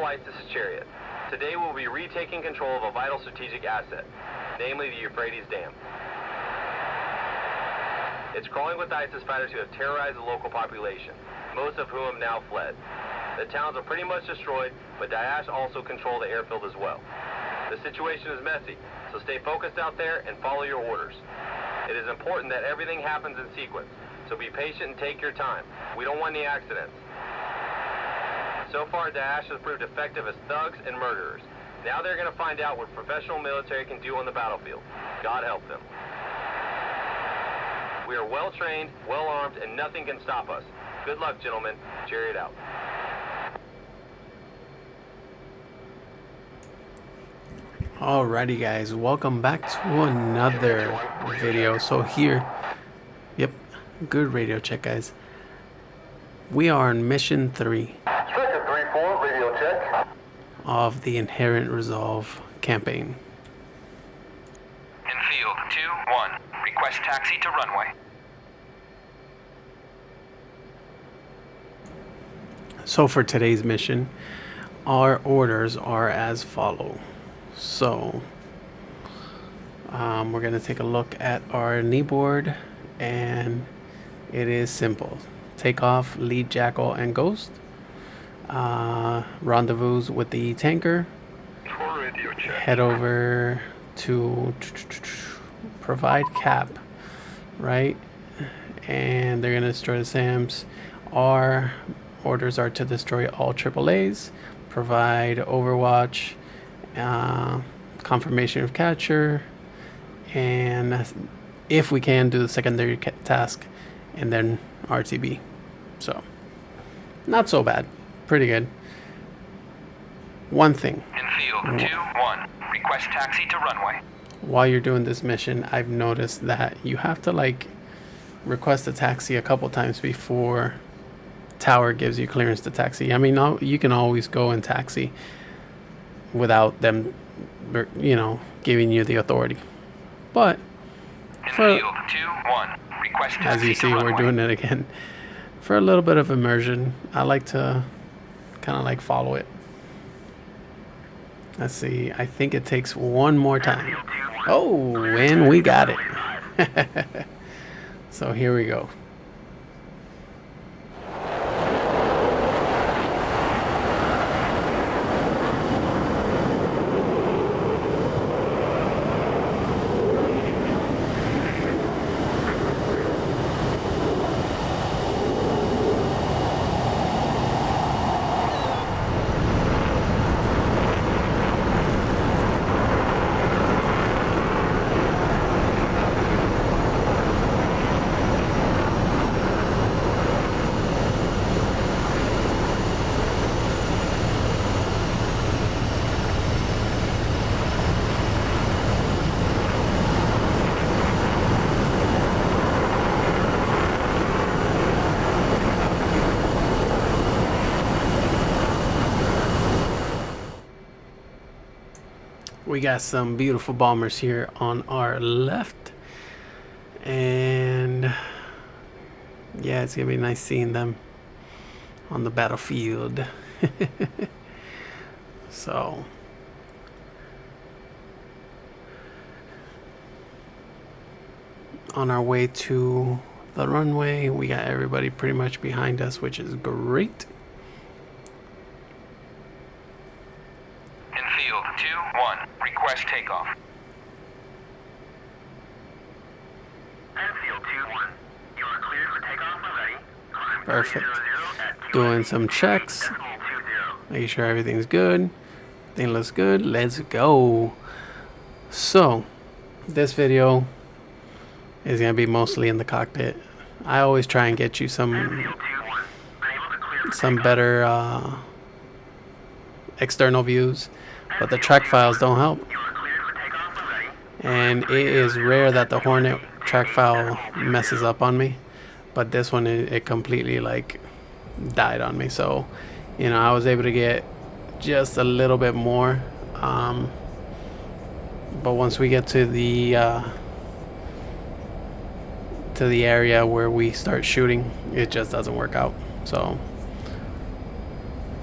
flights, this is Chariot. Today we'll be retaking control of a vital strategic asset, namely the Euphrates Dam. It's crawling with ISIS fighters who have terrorized the local population, most of whom have now fled. The towns are pretty much destroyed, but Daesh also control the airfield as well. The situation is messy, so stay focused out there and follow your orders. It is important that everything happens in sequence, so be patient and take your time. We don't want any accidents. So far, Daesh has proved effective as thugs and murderers. Now they're going to find out what professional military can do on the battlefield. God help them. We are well trained, well armed, and nothing can stop us. Good luck, gentlemen. Chariot out. Alrighty guys, welcome back to another video. So here, yep, good radio check guys. We are on mission 3 radio check. of the Inherent Resolve campaign. In field 2-1, request taxi to runway. So for today's mission, our orders are as follow. So we're going to take a look at our knee board, and it is simple. Take off lead Jackal and Ghost. Rendezvous with the tanker. Head over to provide cap, right? And they're going to destroy the SAMs. Our orders are to destroy all AAAs, provide overwatch, confirmation of capture, and if we can, do the secondary task, and then RTB. So not so bad, pretty good. One thing, In field 2-1, request taxi to runway. while you're doing this mission, I've noticed that you have to like request a taxi a couple times before tower gives you clearance to taxi. I mean, you can always go and taxi without them, you know, giving you the authority. But In field 2-1, request taxi as you to see, runway. we're doing it again. For a little bit of immersion, I like to kind of like follow it. Let's see, I think it takes one more time. Oh, and we got it. So here we go. We got some beautiful bombers here on our left, and yeah, it's gonna be nice seeing them on the battlefield. So on our way to the runway, we got everybody pretty much behind us, which is great. In field 2-1, request takeoff. In field 2-1, you are cleared for takeoff already. Climb Perfect. 300 at Doing some checks, 20. making sure everything's good. Everything looks good. Let's go. So this video is gonna be mostly in the cockpit. I always try and get you some better external views, but the track files don't help. And it is rare that the Hornet track file messes up on me, but this one it completely like died on me. So you know, I was able to get just a little bit more, but once we get to the area where we start shooting, it just doesn't work out. So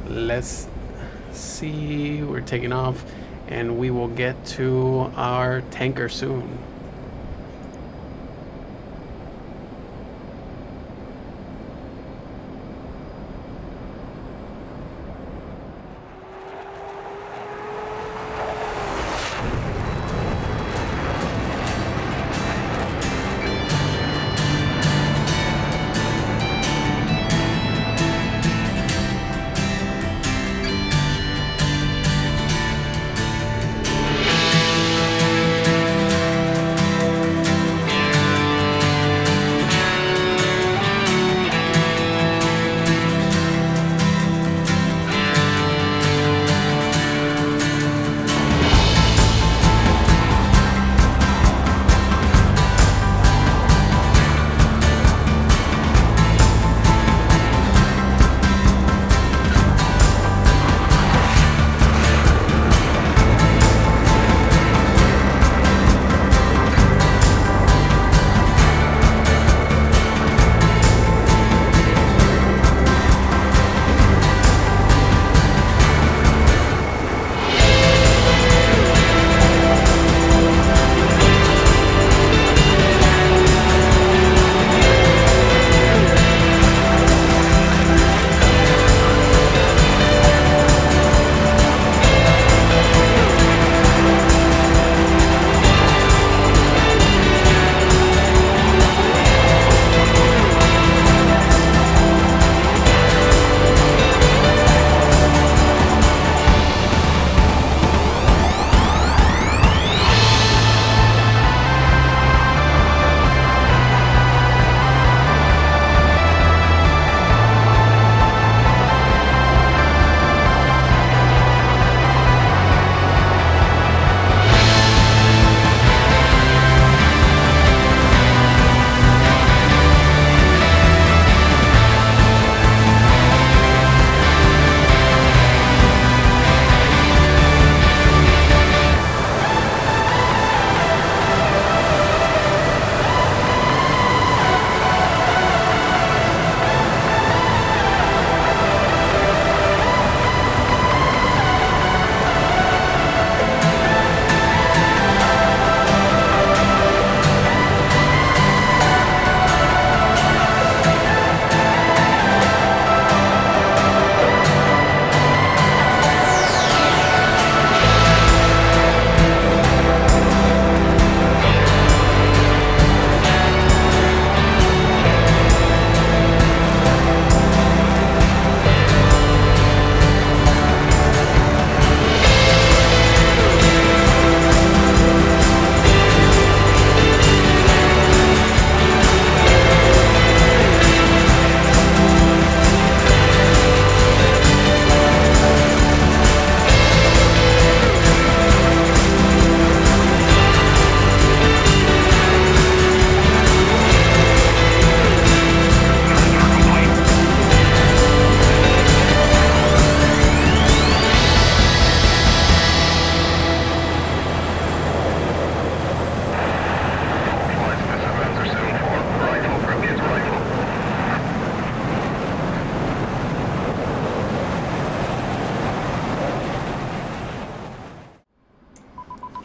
let's see, we're taking off, and we will get to our tanker soon.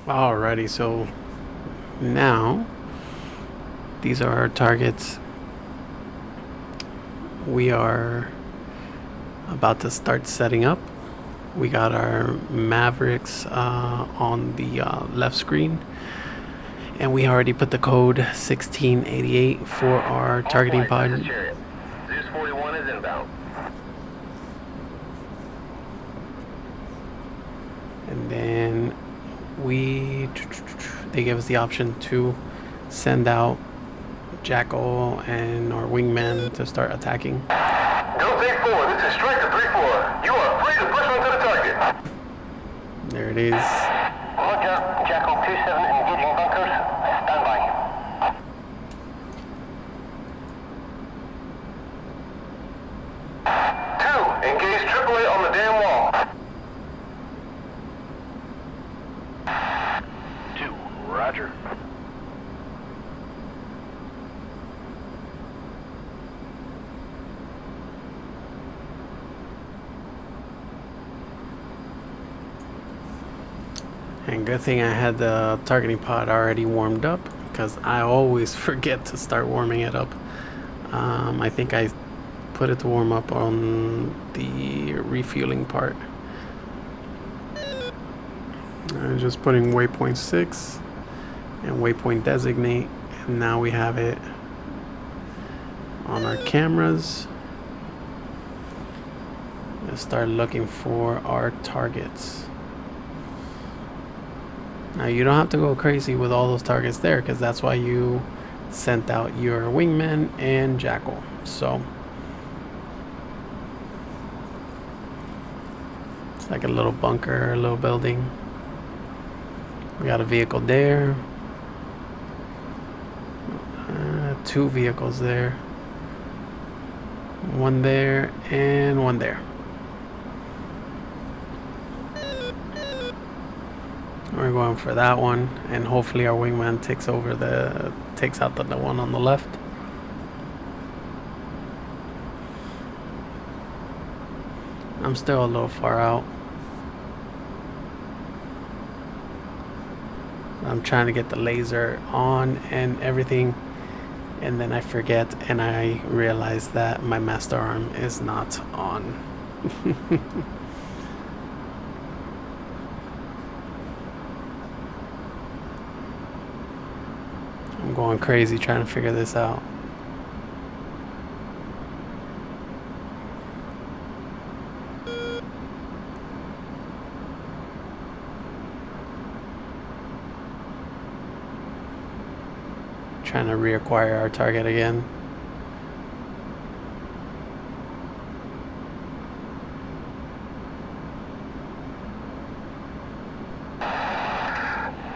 Alrighty, so now these are our targets. We are about to start setting up. We got our Mavericks on the left screen, and we already put the code 1688 for our targeting pod. Zeus 41 is inbound. And then they give us the option to send out Jackal and our wingman to start attacking. Go take 4, this is Striker 3-4. You are free to push onto the target. There it is. Roger, Jackal 27 engaging bunkers. Stand by. Engage AAA on the damn wall. 2, roger. And good thing I had the targeting pod already warmed up, because I always forget to start warming it up. I think I put it to warm up on the refueling part. I'm just putting waypoint 6 and waypoint designate, and now we have it on our cameras. Let's start looking for our targets. Now you don't have to go crazy with all those targets there, because that's why you sent out your wingman and jackal. So it's like a little bunker, a little building. We got a vehicle there, 2 vehicles there, 1 there and 1 there. We're going for that one, and hopefully our wingman takes out the one on the left. I'm still a little far out. I'm trying to get the laser on and everything, and then I forget and I realize that my master arm is not on. I'm going crazy trying to figure this out. Trying to reacquire our target again.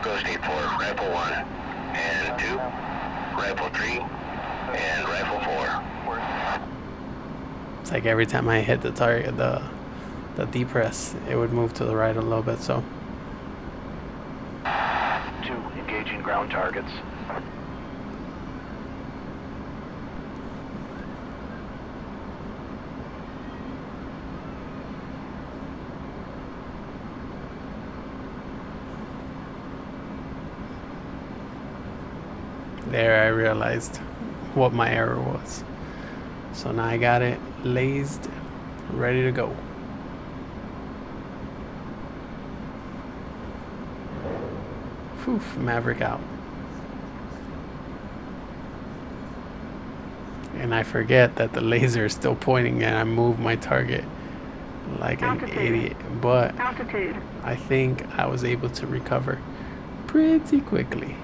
Ghost 8-4, Rifle 1 and 2, Rifle 3, and Rifle 4. It's like every time I hit the target, the depress, it would move to the right a little bit. So 2 engaging ground targets. there I realized what my error was. So now I got it lased, ready to go. Phew, Maverick out. And I forget that the laser is still pointing and I move my target like an idiot. But I think I was able to recover pretty quickly.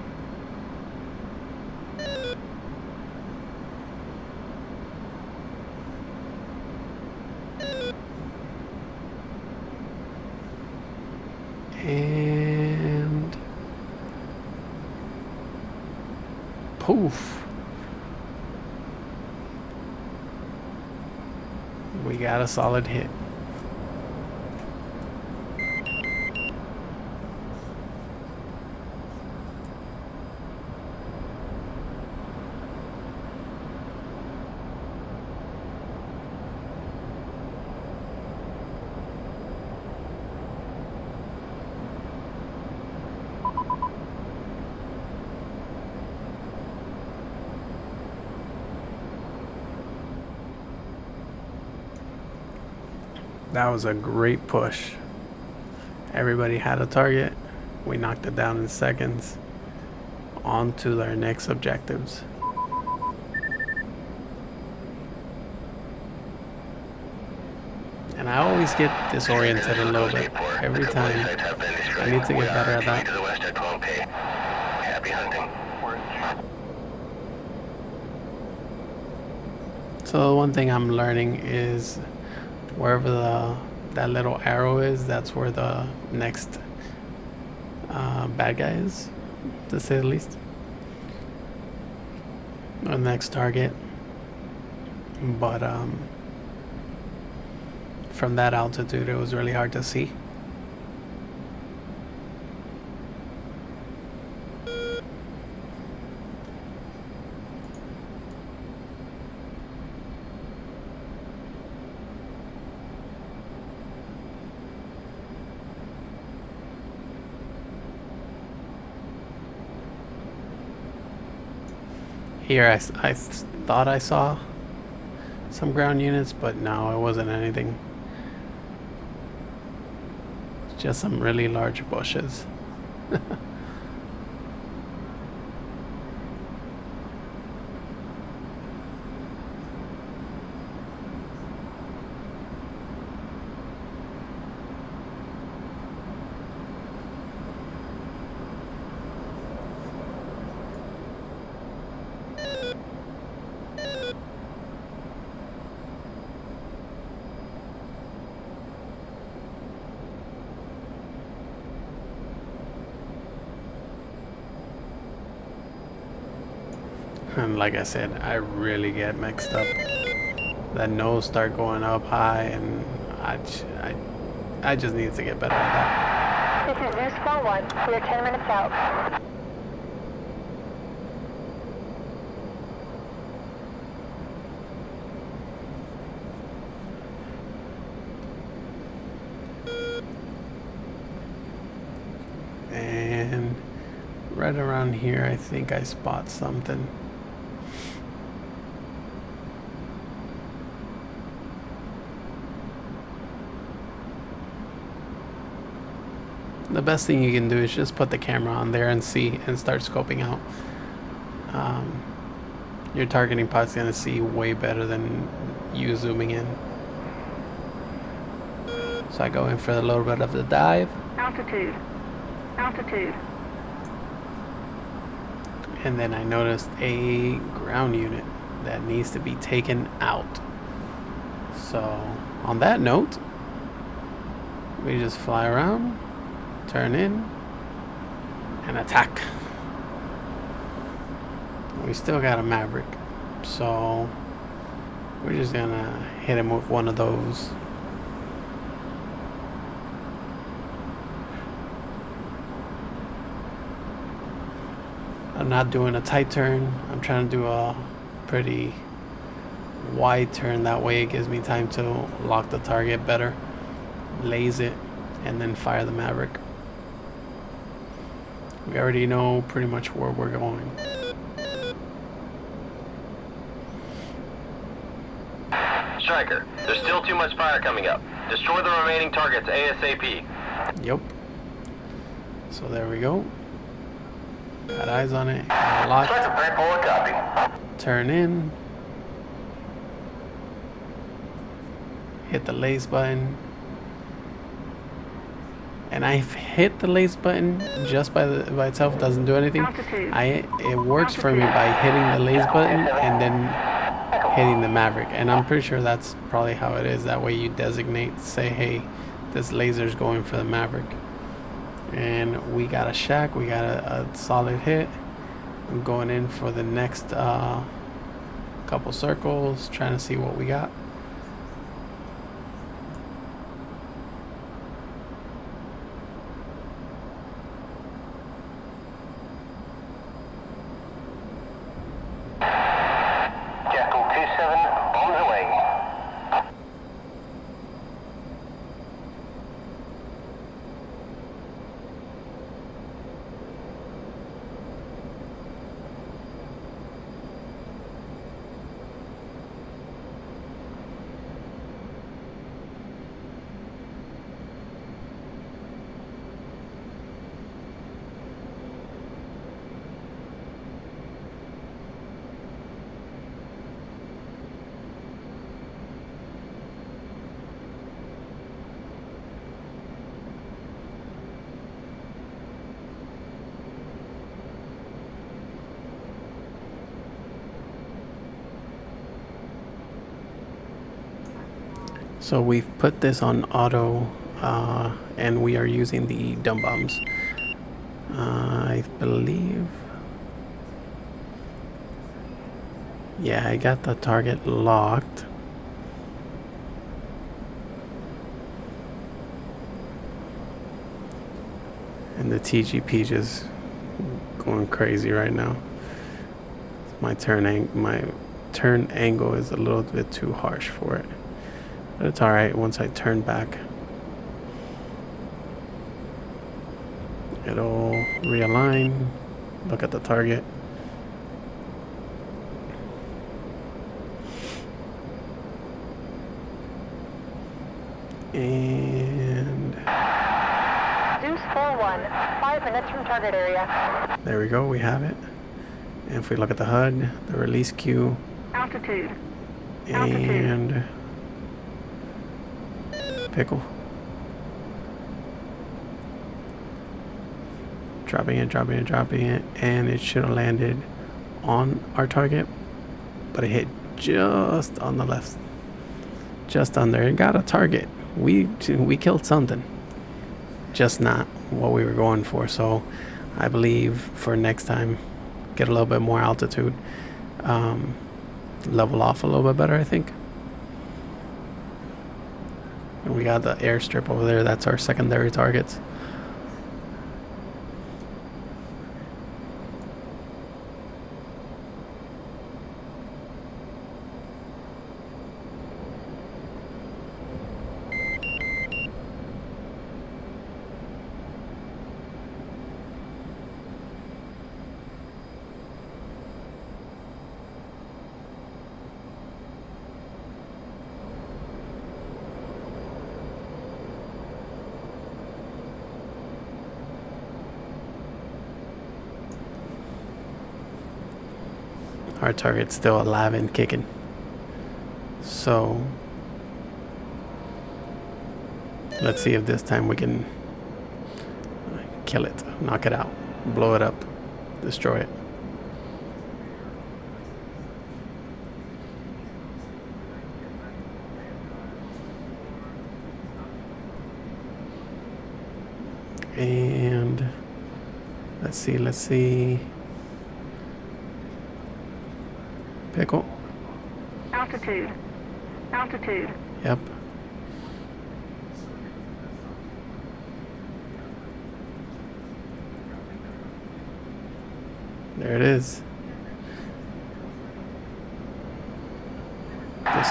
And poof. We got a solid hit. That was a great push. Everybody had a target. We knocked it down in seconds. On to their next objectives. And I always get disoriented a little bit every time. I need to get better at that. Happy hunting. So one thing I'm learning is wherever that little arrow is, that's where the next bad guy is, to say the least. The next target. But from that altitude, it was really hard to see. Here I thought I saw some ground units, but no, it wasn't anything. It's just some really large bushes. And like I said, I really get mixed up. That nose start going up high, and I just need to get better at that. This is Zeus 4-1. We are 10 minutes out. And right around here, I think I spot something. The best thing you can do is just put the camera on there and see and start scoping out. Your targeting pod's gonna see way better than you zooming in. So I go in for a little bit of the dive. Altitude. Altitude. And then I noticed a ground unit that needs to be taken out. So on that note, we just fly around, turn in, and attack. We still got a Maverick, so we're just gonna hit him with one of those. I'm not doing a tight turn. I'm trying to do a pretty wide turn. That way it gives me time to lock the target better, laze it, and then fire the Maverick. We already know pretty much where we're going. Striker, there's still too much fire coming up. Destroy the remaining targets ASAP. Yep. So there we go. Got eyes on it. Got it locked. Striker 3-4, copy. Turn in. Hit the lace button. And I've hit the lace button just by itself. Doesn't do anything. It works for me by hitting the lace button and then hitting the Maverick, and I'm pretty sure that's probably how it is. That way you designate, say, hey, this laser's going for the Maverick. And we got a shack, we got a solid hit. I'm going in for the next couple circles, trying to see what we got. So we've put this on auto, and we are using the dumb bombs. I believe, yeah, I got the target locked. And the TGP just going crazy right now. My turn angle is a little bit too harsh for it. But it's alright once I turn back. It'll realign, look at the target. And Zeus 4-1, 5 minutes from target area. there we go, we have it. And if we look at the HUD, the release queue, Altitude. and pickle. Dropping it, and it should have landed on our target, but it hit just on the left, just under. It got a target. We killed something, just not what we were going for. So I believe for next time, get a little bit more altitude, level off a little bit better, I think. And we got the airstrip over there. That's our secondary targets. Our target's still alive and kicking. So let's see if this time we can kill it, knock it out, blow it up, destroy it. And let's see. Pickle. Altitude. Yep. There it is. Zeus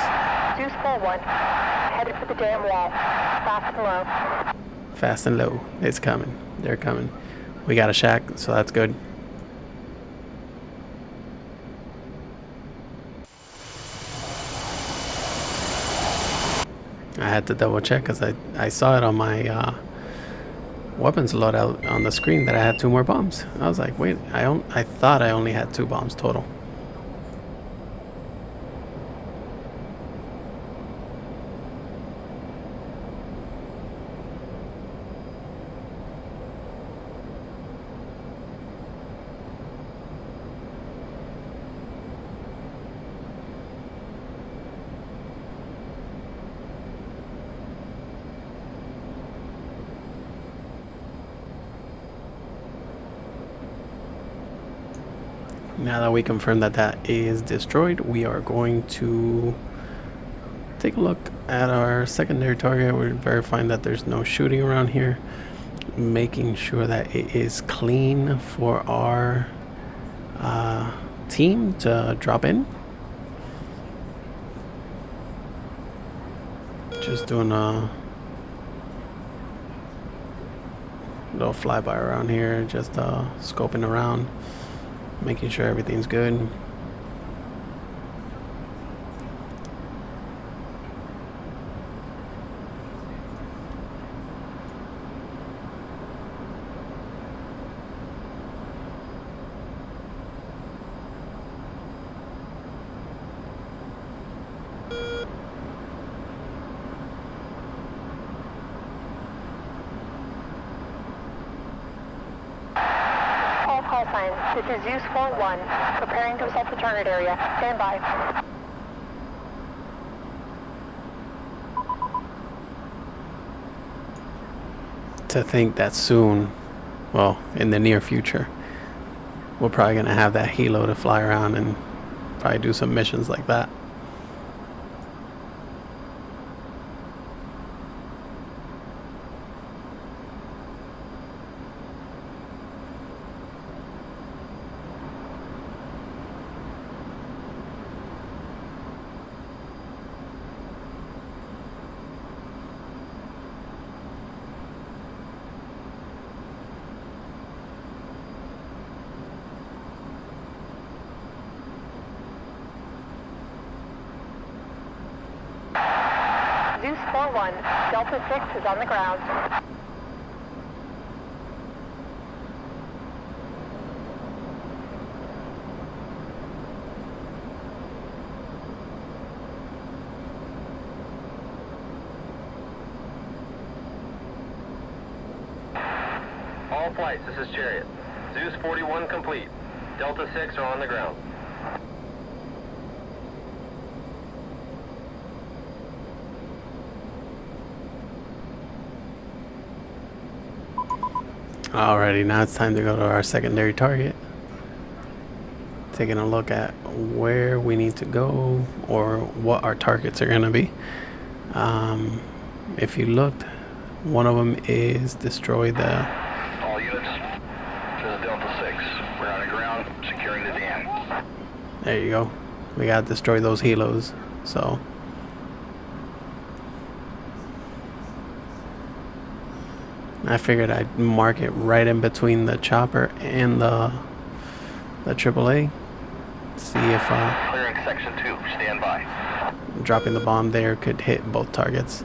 4-1, headed for the damn wall. Fast and low. Fast and low. It's coming. They're coming. We got a shack, so that's good. I had to double check because I saw it on my weapons loadout on the screen that I had 2 more bombs. I was like, wait, I thought I only had 2 bombs total. Now that we confirm that that is destroyed, we are going to take a look at our secondary target. We're verifying that there's no shooting around here, making sure that it is clean for our team to drop in. Just doing a little flyby around here, just scoping around, making sure everything's good. Call sign. This is Zeus 4-1, preparing to assault the target area. Stand by. To think that soon, well, in the near future, we're probably gonna have that helo to fly around and probably do some missions like that. 4-1, Delta 6 is on the ground. All flights, this is Chariot. Zeus 41 complete. Delta 6 are on the ground. Alrighty, now it's time to go to our secondary target. Taking a look at where we need to go or what our targets are gonna be. If you looked, one of them is destroy the... All units, this is Delta 6. We're on the ground, securing the dam. There you go. We gotta destroy those helos, so... I figured I'd mark it right in between the chopper and the AAA. See if Clearing section 2, stand by. dropping the bomb there could hit both targets.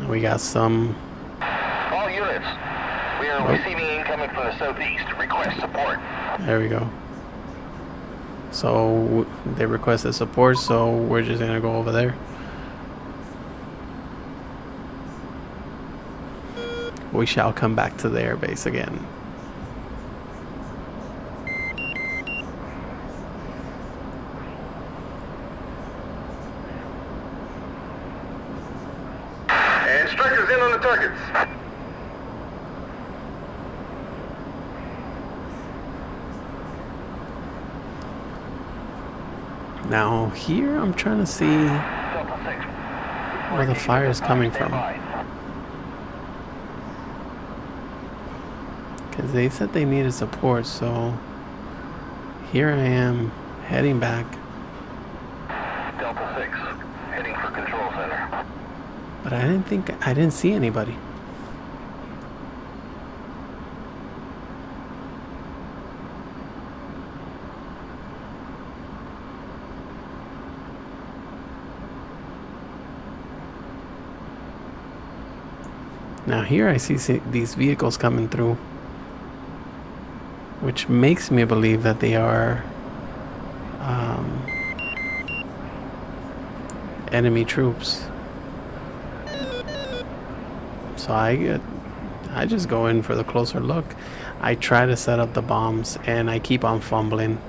We got some... All units, we are receiving incoming from the southeast. Request support. There we go. So they requested support, so we're just gonna go over there. We shall come back to the airbase again. And strikers in on the targets. Now here I'm trying to see where the fire is coming from. Because they said they needed support, so here I am heading back. Delta 6, heading for control center. But I didn't see anybody. Now here I see these vehicles coming through, which makes me believe that they are enemy troops. So I just go in for the closer look. I try to set up the bombs and I keep on fumbling.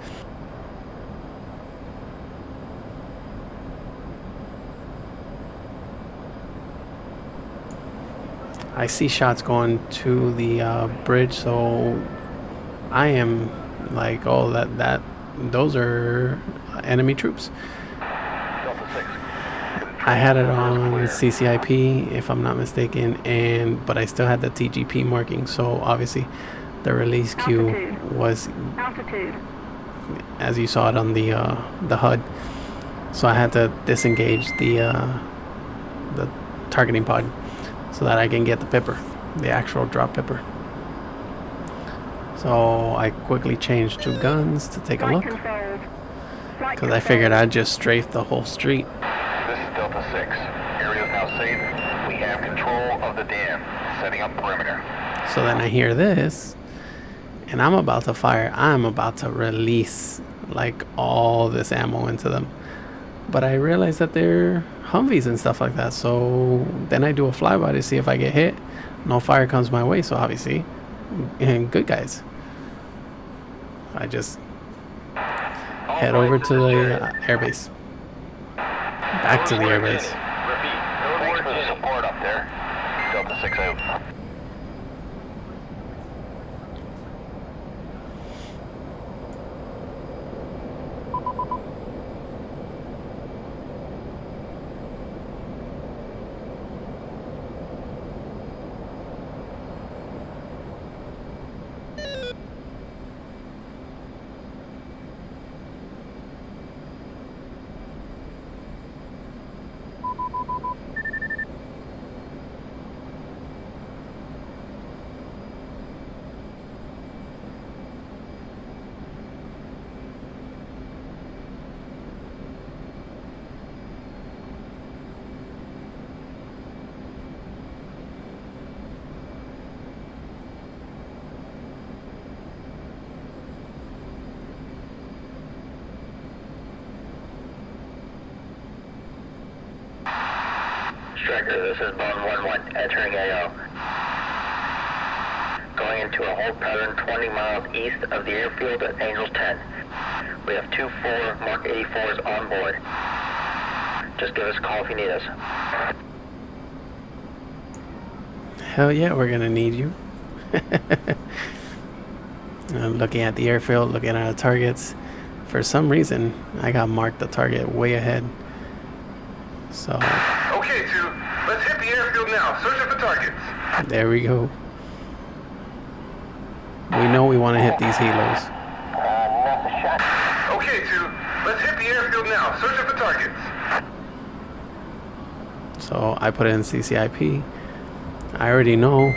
I see shots going to the bridge, so I am like, oh, those are enemy troops. I had it on CCIP, if I'm not mistaken, but I still had the TGP marking, so obviously the release queue was Altitude. as you saw it on the HUD. So I had to disengage the targeting pod so that I can get the pipper, the actual drop pipper. So I quickly changed to guns to take a look, because I figured I'd just strafe the whole street. This is Delta 6. Area is now safe. We have control of the dam. Setting up perimeter. So then I hear this, and I'm about to fire. I'm about to release like all this ammo into them. But I realize that they're Humvees and stuff like that. So then I do a flyby to see if I get hit. No fire comes my way, so obviously, and good guys. I just head over to the airbase. Back to the airbase. Thanks for the support up there. Delta 6 out. TrackIr, this is Bone 1-1, entering AO. Going into a hold pattern 20 miles east of the airfield at Angels 10. We have 2 4 Mark 84s on board. Just give us a call if you need us. Hell yeah, we're gonna need you. I'm looking at the airfield, looking at our targets. For some reason, I got marked the target way ahead. So. Okay, 2. Let's hit the airfield now. Searching for targets. There we go. We know we want to hit these halos. Okay, 2. Let's hit the airfield now. Searching for targets. So I put it in CCIP. I already know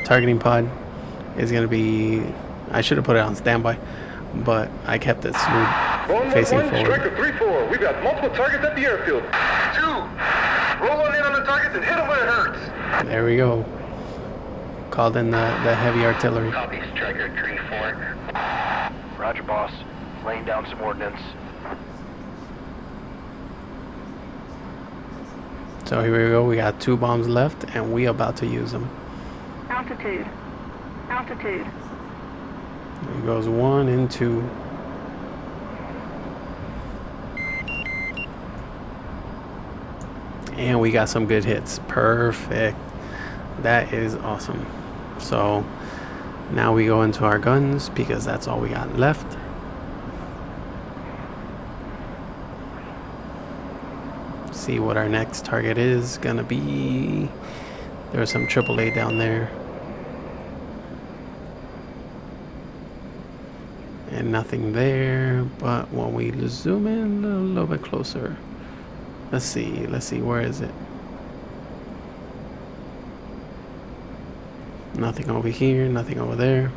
targeting pod is going to be... I should have put it on standby, but I kept it smooth facing forward. Striker 3-4. We've got multiple targets at the airfield. 2. Roll on in on the targets and hit them where it hurts. There we go. Called in the heavy artillery. Copy, Striker 3-4. Roger, boss. Laying down some ordnance. So here we go. We got 2 bombs left, and we about to use them. Altitude. Altitude. It goes 1 and 2. And we got some good hits. Perfect. That is awesome. So now we go into our guns because that's all we got left. See what our next target is gonna be. There's some AAA down there. And nothing there, but when we zoom in a little bit closer, let's see, where is it? Nothing over here, nothing over there.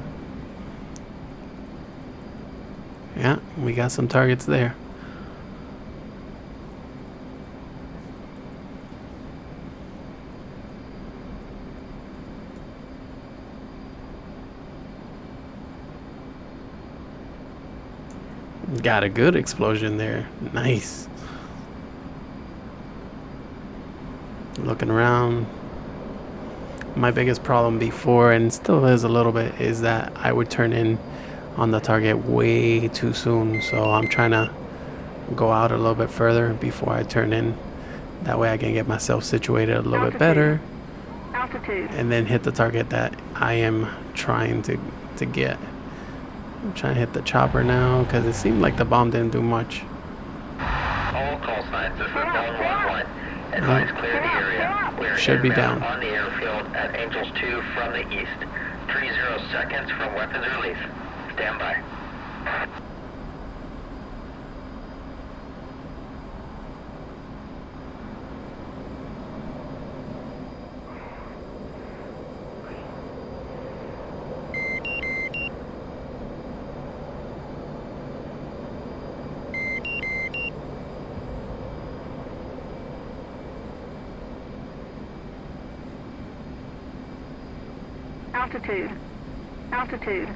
Yeah, we got some targets there. Got a good explosion there. Nice. Looking around. My biggest problem before, and still is a little bit, is that I would turn in on the target way too soon. So I'm trying to go out a little bit further before I turn in. That way I can get myself situated a little bit better. Altitude. And then hit the target that I am trying to get. I'm trying to hit the chopper now because it seemed like the bomb didn't do much. All call signs, this is Bone 1-1. Advise clear the area. We're Should be down. On the airfield at Angels 2 from the east. 30 seconds from weapons release. Stand by. Altitude. Altitude.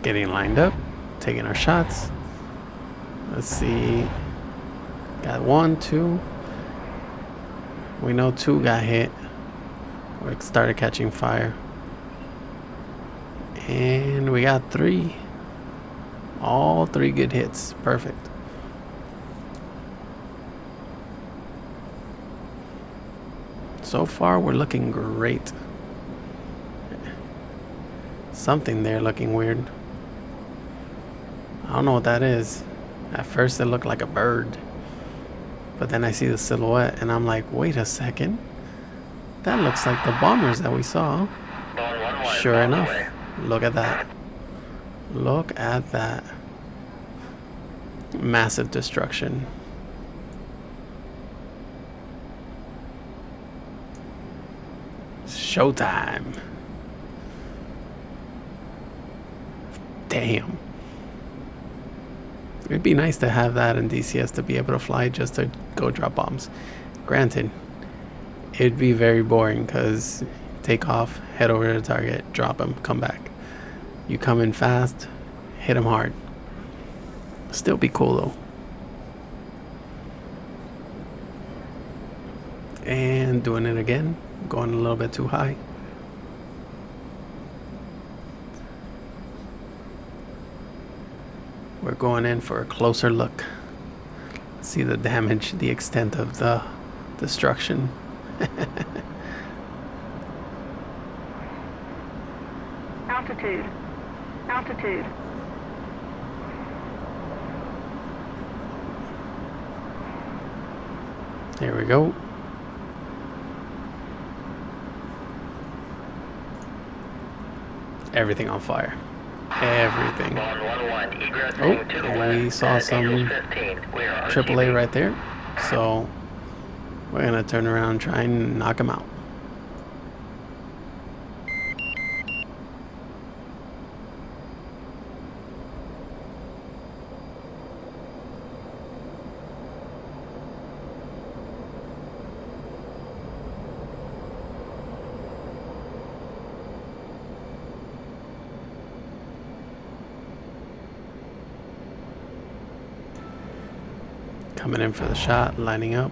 Getting lined up, taking our shots. Let's see. Got 1, 2. We know 2 got hit. We started catching fire. And we got 3. All 3 good hits. Perfect. So far, we're looking great. Something there looking weird. I don't know what that is. At first it looked like a bird, but then I see the silhouette and I'm like, wait a second, that looks like the bombers that we saw. Sure enough, look at that. Look at that. Massive destruction. Showtime. Damn. It'd be nice to have that in DCS to be able to fly just to go drop bombs. Granted, it'd be very boring because take off, head over to the target, drop them, come back. You come in fast, hit them hard. Still be cool though. And doing it again, going a little bit too high. We're going in for a closer look. See the damage, the extent of the destruction. Altitude. Altitude. There we go. Everything on fire. Everything. Oh, we saw some AAA right there. So we're gonna turn around and try and knock him out. Coming in for the shot, lining up.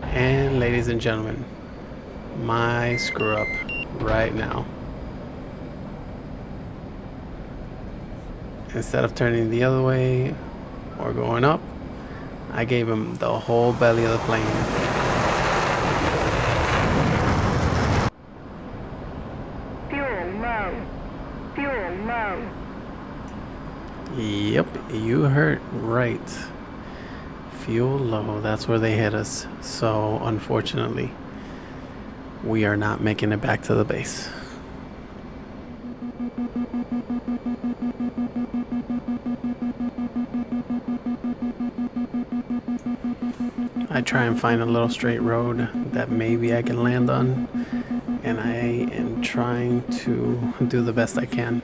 And ladies and gentlemen, my screw up right now. Instead of turning the other way or going up, I gave him the whole belly of the plane. Fuel low. Fuel low. Yep, you heard right. Fuel low, that's where they hit us. So unfortunately, we are not making it back to the base. I try and find a little straight road that maybe I can land on, and I am trying to do the best I can.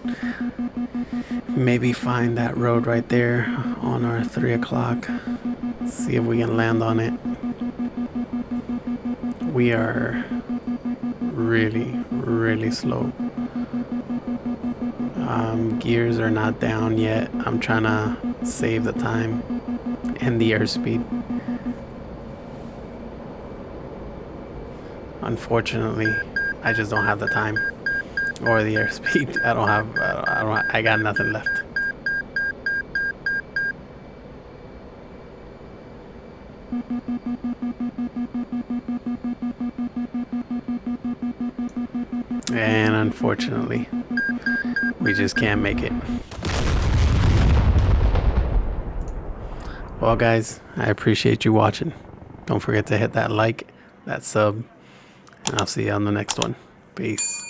Maybe find that road right there on our 3 o'clock. See if we can land on it. We are really, really slow. Gears are not down yet. I'm trying to save the time and the airspeed. Unfortunately, I just don't have the time or the airspeed. I got nothing left. And unfortunately, we just can't make it. Well guys, I appreciate you watching. Don't forget to hit that like, that sub, and I'll see you on the next one. Peace.